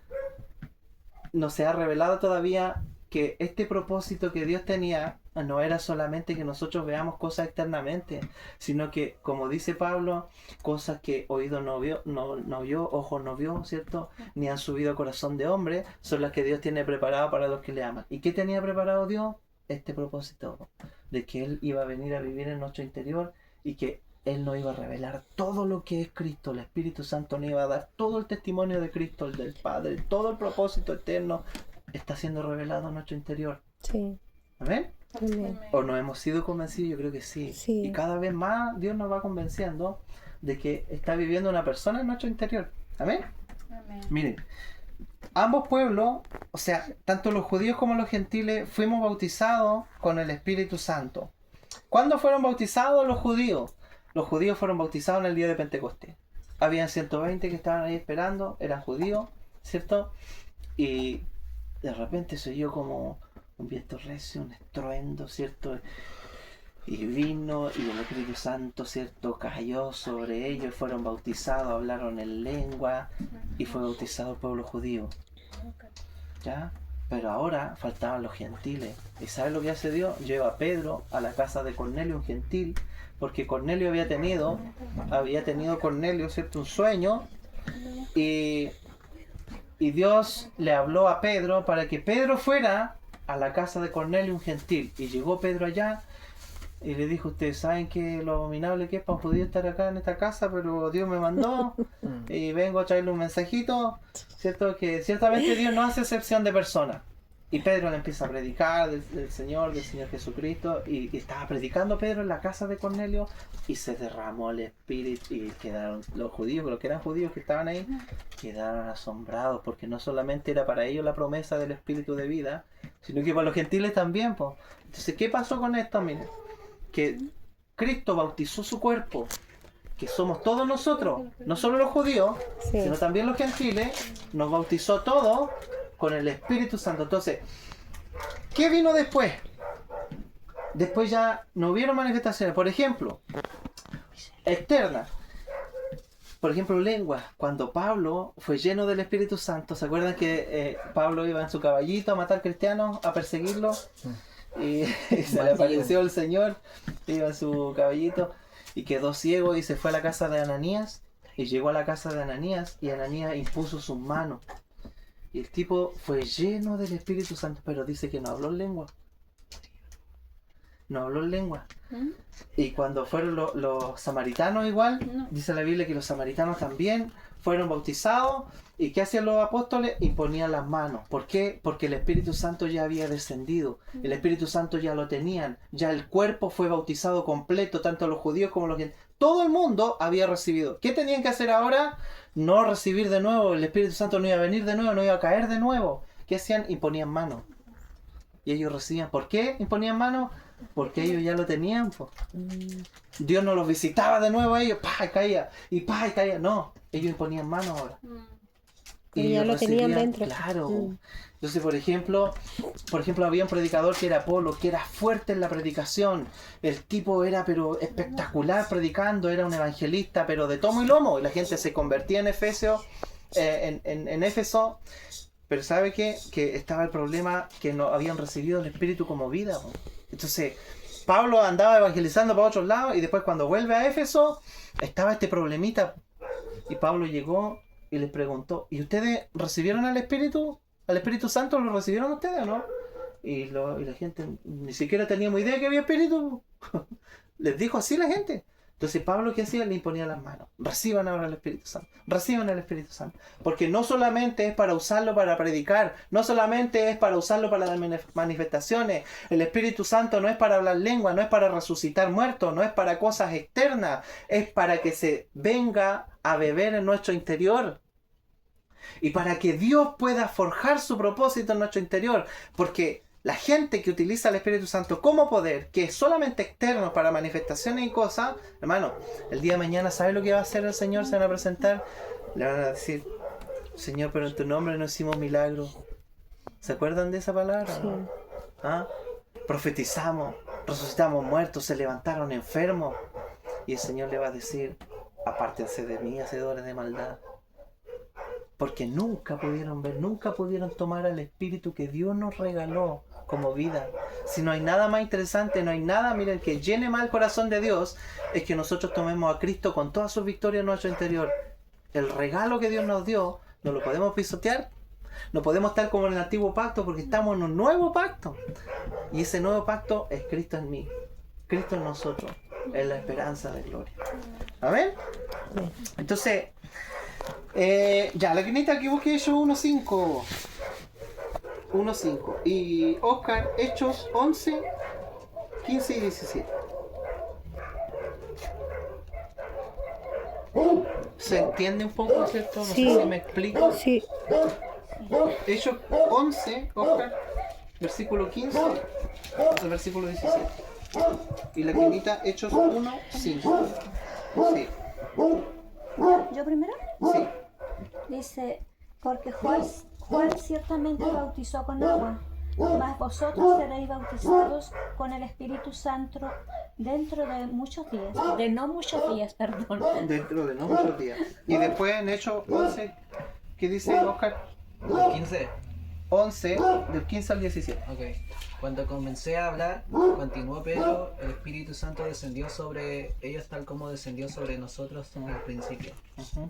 no se ha revelado todavía que este propósito que Dios tenía no era solamente que nosotros veamos cosas externamente, sino que, como dice Pablo, cosas que oído no vio, no vio, ojo no vio, ¿cierto? Ni han subido a corazón de hombre, son las que Dios tiene preparado para los que le aman. ¿Y qué tenía preparado Dios? Este propósito, de que Él iba a venir a vivir en nuestro interior y que Él nos iba a revelar todo lo que es Cristo. El Espíritu Santo nos iba a dar todo el testimonio de Cristo, el del Padre, todo el propósito eterno está siendo revelado en nuestro interior. Sí. ¿Amén? Amén. ¿O nos hemos sido convencidos? Yo creo que sí. Sí. Y cada vez más Dios nos va convenciendo de que está viviendo una persona en nuestro interior. ¿Amén? Amén. Miren, ambos pueblos, o sea, tanto los judíos como los gentiles, fuimos bautizados con el Espíritu Santo. ¿Cuándo fueron bautizados los judíos? Los judíos fueron bautizados en el día de Pentecostés. Habían 120 que estaban ahí esperando, eran judíos, ¿cierto? Y de repente se oyó como un viento recio, un estruendo, ¿cierto? Y vino y el Espíritu Santo, ¿cierto? Cayó sobre ellos, fueron bautizados, hablaron en lengua y fue bautizado el pueblo judío. ¿Ya? Pero ahora faltaban los gentiles. ¿Y sabe lo que hace Dios? Lleva a Pedro a la casa de Cornelio, un gentil, porque Cornelio había tenido Cornelio, ¿cierto? Un sueño y Dios le habló a Pedro para que Pedro fuera a la casa de Cornelio, un gentil. Y llegó Pedro allá y le dijo: ustedes saben que lo abominable que es para un judío estar acá en esta casa, pero Dios me mandó y vengo a traerle un mensajito, ¿cierto? Que ciertamente Dios no hace excepción de personas. Y Pedro le empieza a predicar del Señor Jesucristo, y estaba predicando Pedro en la casa de Cornelio y se derramó el Espíritu y quedaron los judíos, los que eran judíos que estaban ahí, quedaron asombrados, porque no solamente era para ellos la promesa del Espíritu de vida, sino que para los gentiles también, pues. Entonces, ¿qué pasó con esto? Miren, que Cristo bautizó su cuerpo, que somos todos nosotros, no solo los judíos, Sí. sino también los gentiles, nos bautizó todos con el Espíritu Santo. Entonces, ¿qué vino después? Después ya no hubieron manifestaciones, por ejemplo, externas. Por ejemplo, lenguas. Cuando Pablo fue lleno del Espíritu Santo, ¿se acuerdan que Pablo iba en su caballito a matar cristianos, a perseguirlos? Y se le apareció el Señor, iba en su caballito y quedó ciego y se fue a la casa de Ananías, y llegó a la casa de Ananías y Ananías impuso sus manos. Y el tipo fue lleno del Espíritu Santo, pero dice que no habló en lengua. No habló en lengua. Y cuando fueron los samaritanos igual, dice la Biblia que los samaritanos también fueron bautizados. ¿Y qué hacían los apóstoles? Imponían las manos. ¿Por qué? Porque el Espíritu Santo ya había descendido. El Espíritu Santo ya lo tenían. Ya el cuerpo fue bautizado completo, tanto los judíos como los gentiles. Todo el mundo había recibido. ¿Qué tenían que hacer ahora? No recibir de nuevo. El Espíritu Santo no iba a venir de nuevo, no iba a caer de nuevo. ¿Qué hacían? Imponían manos. Y ellos recibían. ¿Por qué imponían manos? Porque ellos ya lo tenían. Po. Dios no los visitaba de nuevo a ellos. ¡Pah! Y caía. Y ¡pah! Y caía. No. Ellos imponían manos ahora. Y ya ellos lo tenían recibían, dentro. Claro. Entonces, por ejemplo, había un predicador que era Apolo, que era fuerte en la predicación. El tipo era pero espectacular predicando, era un evangelista, pero de tomo y lomo. Y la gente se convertía en Éfeso. Pero ¿sabe qué? Que estaba el problema que no habían recibido el Espíritu como vida. Po. Entonces, Pablo andaba evangelizando para otros lados y después cuando vuelve a Éfeso, estaba este problemita. Y Pablo llegó y les preguntó: ¿y ustedes recibieron al Espíritu? ¿Al Espíritu Santo lo recibieron ustedes o no? Y la gente ni siquiera teníamos idea que había Espíritu. Les dijo así la gente. Entonces Pablo, ¿qué hacía? Le imponía las manos. Reciban ahora el Espíritu Santo. Reciban el Espíritu Santo. Porque no solamente es para usarlo para predicar, no solamente es para usarlo para las manifestaciones. El Espíritu Santo no es para hablar lengua, no es para resucitar muertos, no es para cosas externas. Es para que se venga a beber en nuestro interior. Y para que Dios pueda forjar su propósito en nuestro interior. Porque la gente que utiliza el Espíritu Santo como poder, que es solamente externo para manifestaciones y cosas, hermano, el día de mañana, ¿sabe lo que va a hacer el Señor? Se van a presentar, le van a decir: Señor, pero en tu nombre no hicimos milagros. ¿Se acuerdan de esa palabra? Sí. ¿Ah? Profetizamos, resucitamos muertos, se levantaron enfermos. Y el Señor le va a decir, apártense de mí, hacedores de maldad. Porque nunca pudieron ver, nunca pudieron tomar al Espíritu que Dios nos regaló como vida. Si no hay nada más interesante, no hay nada, miren, que llene más el corazón de Dios, es que nosotros tomemos a Cristo con todas sus victorias en nuestro interior. El regalo que Dios nos dio, no lo podemos pisotear. No podemos estar como en el antiguo pacto porque estamos en un nuevo pacto. Y ese nuevo pacto es Cristo en mí, Cristo en nosotros, es la esperanza de gloria. ¿Amén? Entonces, ya, la quinita que busqué Hechos 1.5. 1.5. Y Oscar, Hechos 11, 15 y 17. ¿Se entiende un poco, cierto? No Sí. sé si me explico. Sí, Hechos 11, Oscar, versículo 15 al versículo 17. Y la quinita, Hechos 1, 5. Sí, ¿Yo primero? sí. Dice, porque Juan ciertamente bautizó con agua, mas vosotros seréis bautizados con el Espíritu Santo dentro de muchos días. De no muchos días, perdón. Dentro de no muchos días. Y después en Hechos 11, ¿qué dice Oscar? El 15. 11, del 15 al 17. Ok. Cuando comencé a hablar, continuó Pedro, el Espíritu Santo descendió sobre ellos tal como descendió sobre nosotros al principio. Ujú.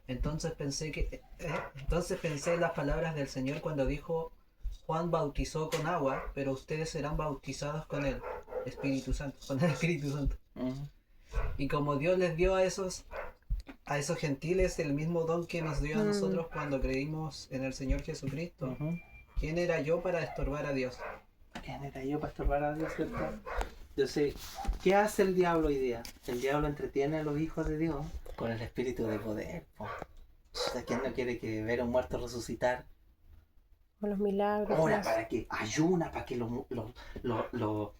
Entonces pensé en las palabras del Señor cuando dijo, Juan bautizó con agua, pero ustedes serán bautizados con el Espíritu Santo, Ujú. Y como Dios les dio a esos gentiles el mismo don que nos dio a nosotros cuando creímos en el Señor Jesucristo, Ujú. ¿quién era yo para estorbar a Dios? ¿Quién era yo para estorbar a Dios, cierto? Entonces, ¿qué hace el diablo hoy día? El diablo entretiene a los hijos de Dios con el espíritu de poder. Po. ¿Quién no quiere que ver a un muerto resucitar? con los milagros. Ora para que ayuna, para que los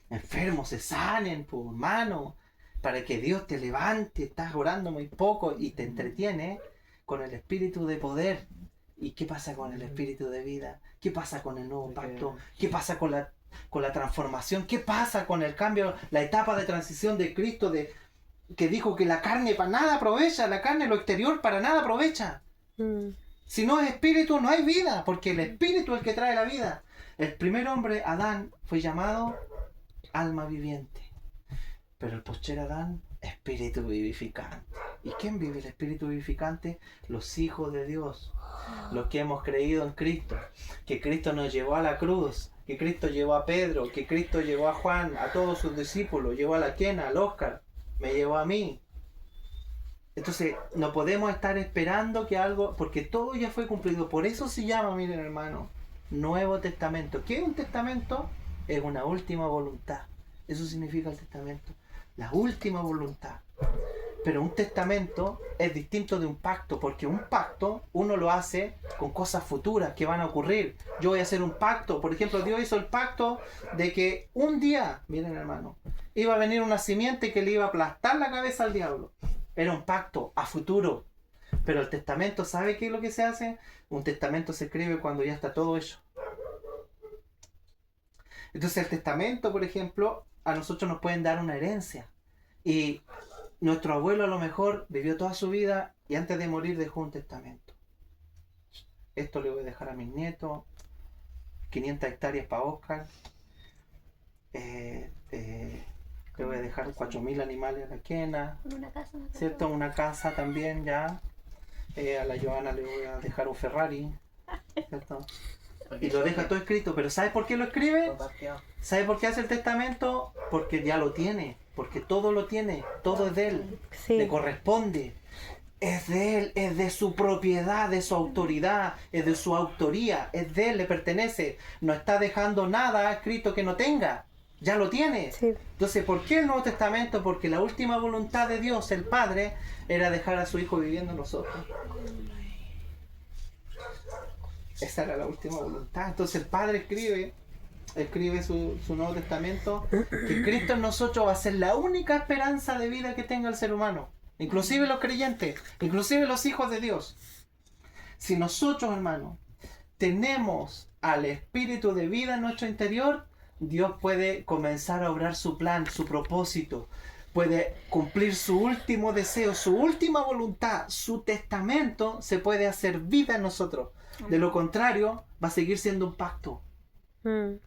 enfermos se sanen, pues, hermano. Para que Dios te levante, estás orando muy poco y te entretiene con el espíritu de poder. ¿Y qué pasa con el espíritu de vida? ¿Qué pasa con el nuevo pacto? ¿Qué pasa con la transformación? ¿Qué pasa con el cambio, la etapa de transición de Cristo, que dijo que la carne para nada aprovecha, la carne, lo exterior para nada aprovecha? Si no es espíritu, no hay vida, porque el espíritu es el que trae la vida. El primer hombre, Adán, fue llamado alma viviente. Pero el postrer Adán, espíritu vivificante. ¿Y quién vive el espíritu vivificante? Los hijos de Dios. Los que hemos creído en Cristo. Que Cristo nos llevó a la cruz. Que Cristo llevó a Pedro. Que Cristo llevó a Juan, a todos sus discípulos. Llevó a la Kena, al Oscar. Me llevó a mí. Entonces, no podemos estar esperando que algo, porque todo ya fue cumplido. Por eso se llama, miren hermano, Nuevo Testamento. ¿Qué es un testamento? Es una última voluntad. Eso significa el testamento. La última voluntad. Pero un testamento es distinto de un pacto, porque un pacto uno lo hace con cosas futuras que van a ocurrir. Yo voy a hacer un pacto. Por ejemplo, Dios hizo el pacto de que un día, miren hermano, iba a venir una simiente que le iba a aplastar la cabeza al diablo. Era un pacto a futuro. Pero el testamento, ¿sabe qué es lo que se hace? Un testamento se escribe cuando ya está todo hecho. Entonces el testamento, por ejemplo, a nosotros nos pueden dar una herencia. Y nuestro abuelo a lo mejor vivió toda su vida y antes de morir dejó un testamento. Esto le voy a dejar a mis nietos, 500 hectáreas para Oscar, le voy a dejar 4.000 animales a la Kena, Una casa, ¿cierto? Una casa también ya. A la Joana le voy a dejar un Ferrari, ¿cierto? Y lo deja todo escrito, pero ¿sabe por qué lo escribe? ¿Sabe por qué hace el testamento? Porque ya lo tiene, porque todo lo tiene, todo es de él, Sí. le corresponde, es de él, es de su propiedad, de su autoridad, es de su autoría, es de él, le pertenece, no está dejando nada escrito que no tenga, ya lo tiene. Sí. Entonces, ¿por qué el Nuevo Testamento? Porque la última voluntad de Dios, el Padre, era dejar a su Hijo viviendo en nosotros. Esa era la última voluntad. Entonces el Padre escribe su Nuevo Testamento, que Cristo en nosotros va a ser la única esperanza de vida que tenga el ser humano, inclusive los creyentes, inclusive los hijos de Dios. Si nosotros, hermanos, tenemos al Espíritu de vida en nuestro interior, Dios puede comenzar a obrar su plan, su propósito, puede cumplir su último deseo, su última voluntad, su testamento se puede hacer vida en nosotros. De lo contrario, va a seguir siendo un pacto.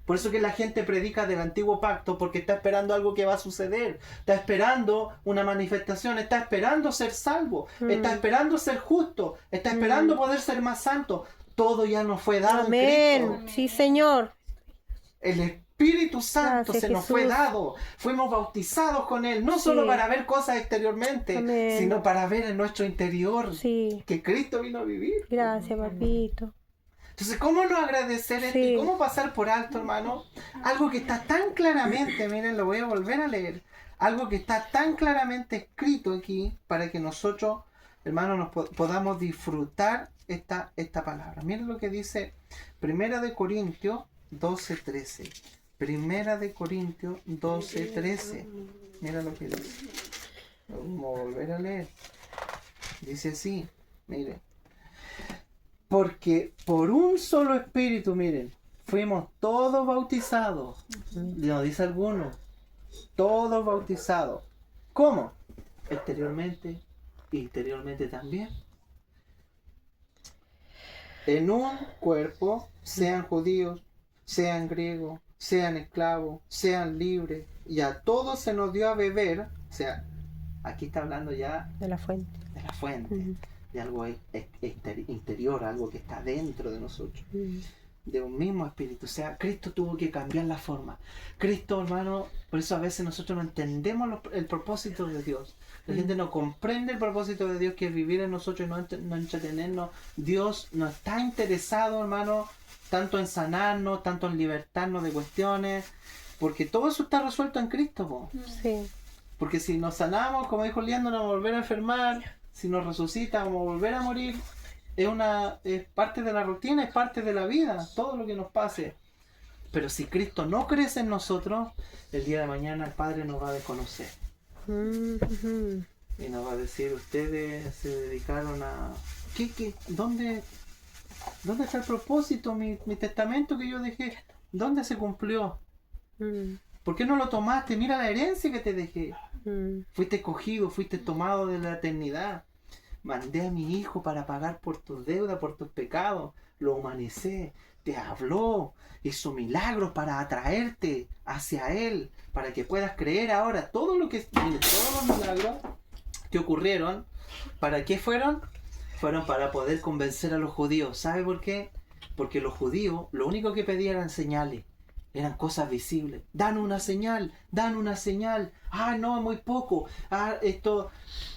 Por eso que la gente predica del antiguo pacto, porque está esperando algo que va a suceder, está esperando una manifestación, está esperando ser salvo, está esperando ser justo, está esperando poder ser más santo. Todo ya nos fue dado en Cristo. Sí, Señor. El Espíritu Santo Gracias, se nos Jesús. fue dado. Fuimos bautizados con Él, no solo para ver cosas exteriormente, Amén. sino para ver en nuestro interior Sí. que Cristo vino a vivir. Gracias, papito. Entonces, ¿cómo no agradecer esto? Sí. ¿Y cómo pasar por alto, hermano? Algo que está tan claramente, miren, lo voy a volver a leer. Algo que está tan claramente escrito aquí para que nosotros, hermanos, podamos disfrutar esta palabra. Miren lo que dice 1 de Corintios 12:13. 1 de Corintios 12:13. Mira lo que dice. Vamos a volver a leer. Dice así, miren. Porque por un solo espíritu, miren, fuimos todos bautizados. Nos dice alguno, todos bautizados. ¿Cómo? Exteriormente, interiormente también. En un cuerpo, sean judíos, sean griegos, sean esclavos, sean libres, y a todos se nos dio a beber. O sea, aquí está hablando ya De la fuente. de la fuente, de algo interior, algo que está dentro de nosotros, de un mismo espíritu. O sea, Cristo tuvo que cambiar la forma. Cristo, hermano, por eso a veces nosotros no entendemos el propósito de Dios. La gente no comprende el propósito de Dios, que es vivir en nosotros y no entretenernos. Dios no está interesado, hermano, tanto en sanarnos, tanto en libertarnos de cuestiones, porque todo eso está resuelto en Cristo, po. Sí. Porque si nos sanamos, como dijo Leandro, nos vamos a volver a enfermar. Si nos resucita, vamos a volver a morir. Es parte de la rutina, es parte de la vida, todo lo que nos pase. Pero si Cristo no crece en nosotros, el día de mañana el Padre nos va a desconocer. Y nos va a decir, ustedes se dedicaron a... ¿Dónde está el propósito? Mi testamento que yo dejé, ¿dónde se cumplió? ¿Por qué no lo tomaste? Mira la herencia que te dejé. Fuiste escogido, fuiste tomado de la eternidad. Mandé a mi hijo para pagar por tus deudas, por tus pecados. Lo humanicé, te habló, hizo milagros para atraerte hacia él, para que puedas creer ahora. Todos los milagros que ocurrieron, ¿para qué fueron? Fueron para poder convencer a los judíos. ¿Sabe por qué? Porque los judíos lo único que pedían eran señales. Eran cosas visibles. Dan una señal, dan una señal. Ah, no, muy poco. Ah, esto.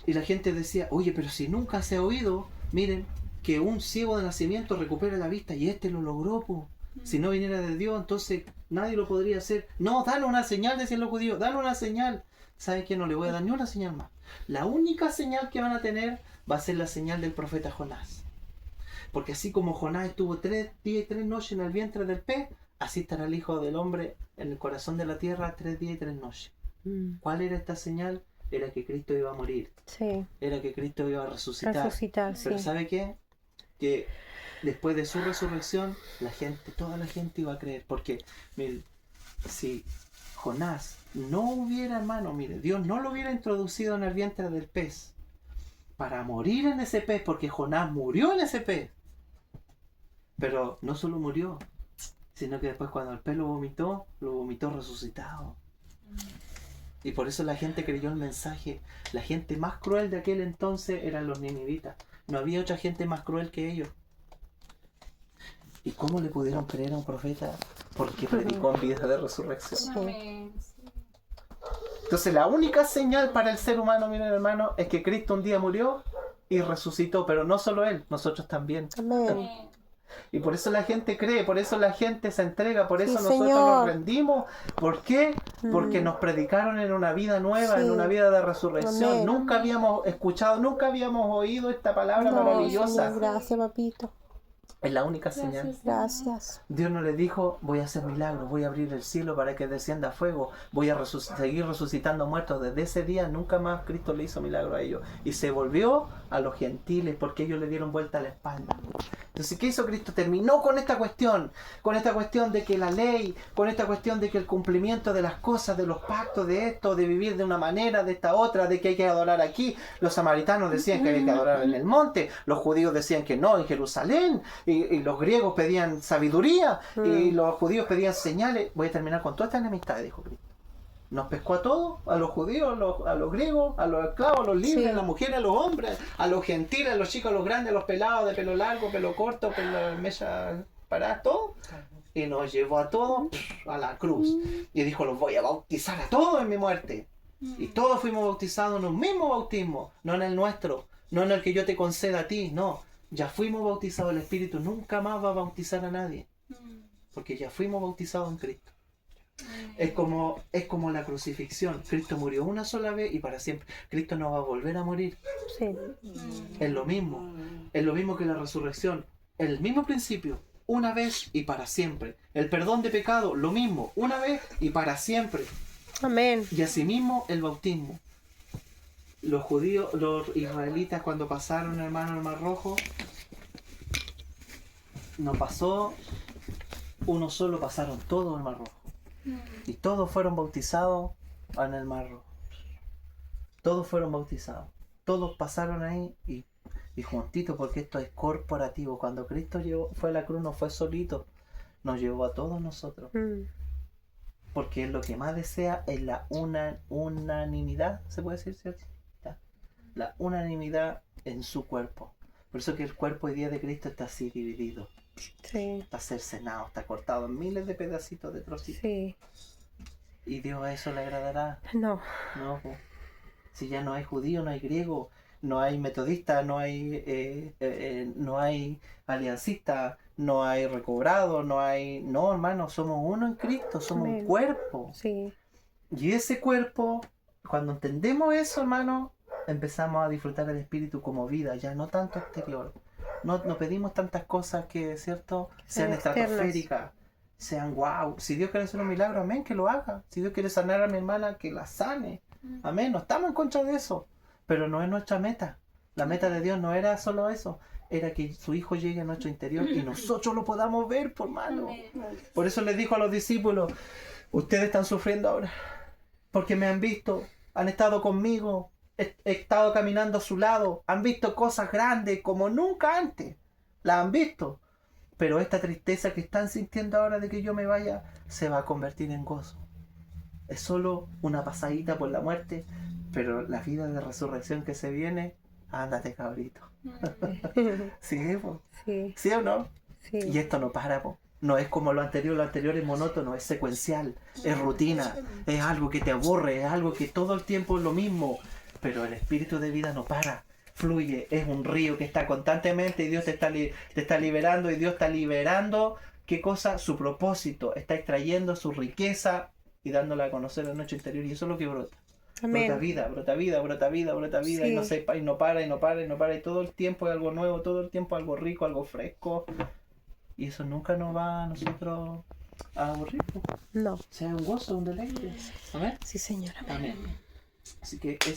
Y la gente decía, oye, pero si nunca se ha oído, miren, que un ciego de nacimiento recupera la vista y este lo logró, po. Si no viniera de Dios, entonces nadie lo podría hacer. No, dan una señal, decían los judíos, dan una señal. ¿Saben qué? No le voy a dar ni una señal más. La única señal que van a tener va a ser la señal del profeta Jonás. Porque así como Jonás estuvo 3 días y 3 noches en el vientre del pez, así estará el Hijo del Hombre en el corazón de la tierra 3 días y 3 noches. ¿Cuál era esta señal? Era que Cristo iba a morir. Sí. Era que Cristo iba a resucitar. Pero Sí. ¿sabe qué? Que después de su resurrección, toda la gente iba a creer. Porque, mire, si Jonás no hubiera, hermano, mire, Dios no lo hubiera introducido en el vientre del pez para morir en ese pez, porque Jonás murió en ese pez. Pero no solo murió, sino que después cuando el pez lo vomitó resucitado. Y por eso la gente creyó el mensaje. La gente más cruel de aquel entonces eran los ninivitas. No había otra gente más cruel que ellos. ¿Y cómo le pudieron creer a un profeta? Porque predicó en vida de resurrección. Amén. Entonces la única señal para el ser humano, miren hermano, es que Cristo un día murió y resucitó. Pero no solo Él, nosotros también. Amén. Y por eso la gente cree, por eso la gente se entrega, por eso Sí, nosotros Señor. nos rendimos. ¿Por qué? Porque nos predicaron en una vida nueva, Sí. en una vida de resurrección. Amén. Nunca habíamos escuchado, nunca habíamos oído esta palabra No, maravillosa. Señor, gracias, papito. Es la única señal. Gracias. Dios no les dijo, voy a hacer milagros, voy a abrir el cielo para que descienda fuego, voy a seguir resucitando muertos. Desde ese día nunca más Cristo le hizo milagro a ellos. Y se volvió a los gentiles porque ellos le dieron vuelta a la espalda. Entonces, ¿qué hizo Cristo? Terminó con esta cuestión de que la ley, con esta cuestión de que el cumplimiento de las cosas, de los pactos, de esto, de vivir de una manera, de esta otra, de que hay que adorar aquí. Los samaritanos decían que había que adorar en el monte, los judíos decían que no, en Jerusalén, y los griegos pedían sabiduría, y los judíos pedían señales. Voy a terminar con toda esta enemistad, dijo Cristo. Nos pescó a todos, a los judíos, a los griegos, a los esclavos, a los libres, a las mujeres, a los hombres, a los gentiles, a los chicos, a los grandes, a los pelados de pelo largo, pelo corto, pelo mecha parada, todo. Y nos llevó a todos a la cruz. Y dijo, los voy a bautizar a todos en mi muerte. Y todos fuimos bautizados en un mismo bautismo, no en el nuestro, no en el que yo te conceda a ti, no. Ya fuimos bautizados, el Espíritu nunca más va a bautizar a nadie. Porque ya fuimos bautizados en Cristo. Es como la crucifixión. Cristo murió una sola vez y para siempre. Cristo no va a volver a morir. Sí. Es lo mismo. Es lo mismo que la resurrección. El mismo principio. Una vez y para siempre. El perdón de pecado, lo mismo. Una vez y para siempre. Amén. Y asimismo el bautismo. Los judíos, los israelitas cuando pasaron, hermano, el Mar Rojo, no pasó uno solo, pasaron todos el Mar Rojo. Y todos fueron bautizados en el Mar Rojo. Todos fueron bautizados. Todos pasaron ahí y juntito, porque esto es corporativo. Cuando Cristo fue a la cruz, no fue solito. Nos llevó a todos nosotros. Porque Él lo que más desea es la unanimidad, ¿se puede decir, cierto? La unanimidad en su cuerpo. Por eso que el cuerpo hoy día de Cristo está así dividido. Sí. Está cercenado, está cortado en miles de pedacitos de trocitos. Sí. ¿Y Dios a eso le agradará? No. No, pues. Si ya no hay judío, no hay griego, no hay metodista, no hay aliancista, no hay recobrado, no hay... No, hermano, somos uno en Cristo, somos un cuerpo. Sí. Y ese cuerpo, cuando entendemos eso, hermano, empezamos a disfrutar del Espíritu como vida, ya no tanto exterior. No pedimos tantas cosas que, ¿cierto?, sean estratosféricas, sean wow. Si Dios quiere hacer un milagro, amén, que lo haga. Si Dios quiere sanar a mi hermana, que la sane. Amén, no estamos en contra de eso. Pero no es nuestra meta. La meta de Dios no era solo eso. Era que su Hijo llegue a nuestro interior y nosotros lo podamos ver, por mano. Por eso les dijo a los discípulos, ustedes están sufriendo ahora. Porque me han visto, han estado conmigo. He estado caminando a su lado, han visto cosas grandes como nunca antes, las han visto, pero esta tristeza que están sintiendo ahora de que yo me vaya, se va a convertir en gozo. Es solo una pasadita por la muerte, pero la vida de resurrección que se viene, ándate, cabrito. ¿Sí, po? Sí. ¿Sí o no? Sí. Y esto no para, po. No es como lo anterior es monótono, es secuencial, es rutina, es algo que te aburre, es algo que todo el tiempo es lo mismo. Pero el espíritu de vida no para, fluye, es un río que está constantemente y Dios te está liberando y Dios está liberando, ¿qué cosa? Su propósito, está extrayendo su riqueza y dándola a conocer en nuestro interior y eso es lo que brota. Amén. Brota vida Sí. y no para y todo el tiempo es algo nuevo, todo el tiempo algo rico, algo fresco y eso nunca nos va a nosotros a aburrir. No. Sea un gozo, un deleite. Amén. Sí, señora. Amén. Así que es